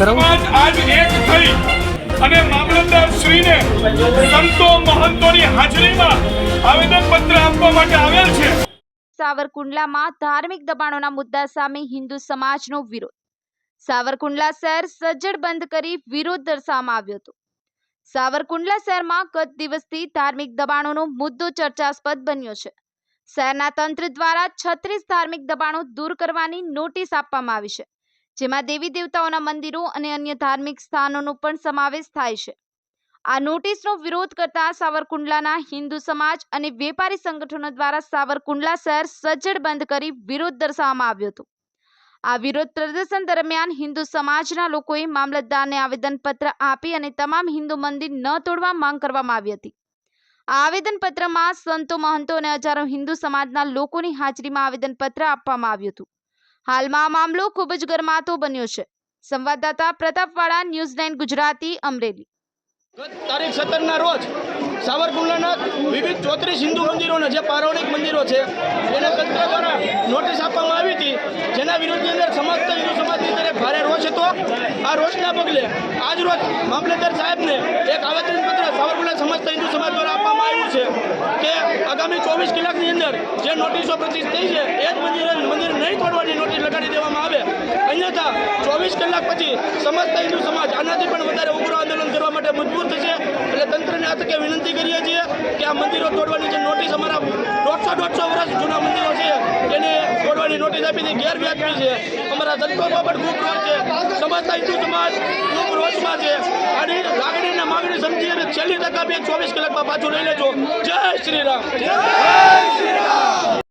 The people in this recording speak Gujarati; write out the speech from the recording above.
કરાવું આજ એક થઈ અને મામલતદાર શ્રીને સંતો મહંતોની હાજરીમાં આવેદન પત્ર આપવા માટે આવેલ છે। સાવરકુંડલામાં ધાર્મિક દબાણોના મુદ્દા સામે હિન્દુ સમાજનો વિરોધ। સાવરકુંડલા શહેર સજ્જડ બંધ કરી વિરોધ દર્શાવવામાં આવ્યો હતો। સાવરકુંડલા શહેરમાં ગત દિવસથી ધાર્મિક દબાણોનો મુદ્દો ચર્ચાસ્પદ બન્યો છે। શહેરના તંત્ર દ્વારા 36 ધાર્મિક દબાણો દૂર કરવાની નોટિસ આપવામાં આવી છે, જેમાં દેવી દેવતાઓના મંદિરો અને અન્ય ધાર્મિક સ્થાનોનો પણ સમાવેશ થાય છે। આ નોટિસનો વિરોધ કરતા સાવરકુંડલાના હિન્દુ સમાજ અને વેપારી સંગઠનો દ્વારા સાવરકુંડલા શહેર સજ્જડ બંધ કરી વિરોધ દર્શાવવામાં આવ્યો હતો। આ વિરોધ પ્રદર્શન દરમિયાન હિન્દુ સમાજના લોકોએ મામલતદારને આવેદનપત્ર આપી અને તમામ હિન્દુ મંદિર ન તોડવા માંગ કરવામાં આવી હતી। આ આવેદનપત્રમાં સંતો મહંતો અને હજારો હિન્દુ સમાજના લોકોની હાજરીમાં આવેદનપત્ર આપવામાં આવ્યું હતું। હાલમાં આ મામલો ખૂબ જ ગરમાતો બન્યો છે। સંવાદદાતા પ્રતાપવાળા, ન્યૂઝ 9 ગુજરાતી, અમરેલી। ગત તારીખ 17 ના રોજ સાવરકુંડલાના વિવિધ 34 હિન્દુ મંદિરોના જે પૌરાણિક મંદિરો છે એને તંત્ર દ્વારા નોટિસ આપવામાં આવી હતી, જેના વિરોધની અંદર સમસ્ત હિન્દુ સમાજની અંદર એક ભારે રોષ હતો। આ રોષના પગલે આજ રોજ મામલતદાર સાહેબને એક આવેદનપત્ર સાવરકુંડલા સમસ્ત હિન્દુ સમાજ દ્વારા આપવામાં આવ્યું છે કે આગામી 24 કલાકની અંદર જે નોટિસો પ્રતિષ્ઠિત થઈ છે એ જ મંદિર નહીં તોડવાની નોટિસ લગાડી દેવામાં આવે, અન્યથા 24 કલાક પછી સમસ્ત હિન્દુ સમાજ આનાથી પણ વધારે ઉગ્ર આંદોલન કરવા માટે મજબૂર થશે। એટલે તંત્રને આ તકે વિનંતી કરીએ છીએ કે આ મંદિરો તોડવાની જે નોટિસ અમારા 150 વર્ષ જૂના મંદિરો છે એને તોડવાની નોટિસ આપી હતી, ગેરવ્યાજબી છે। અમારા સંતોમાં પણ ખૂબ રોષ છે, સમસ્ત હિન્દુ સમાજ ખૂબ રોષમાં છે। આની લાગણીને માગણી સમજી અને છેલ્લી તક આપી 24 કલાકમાં પાછું લઈ લેજો। જય શ્રી રામ।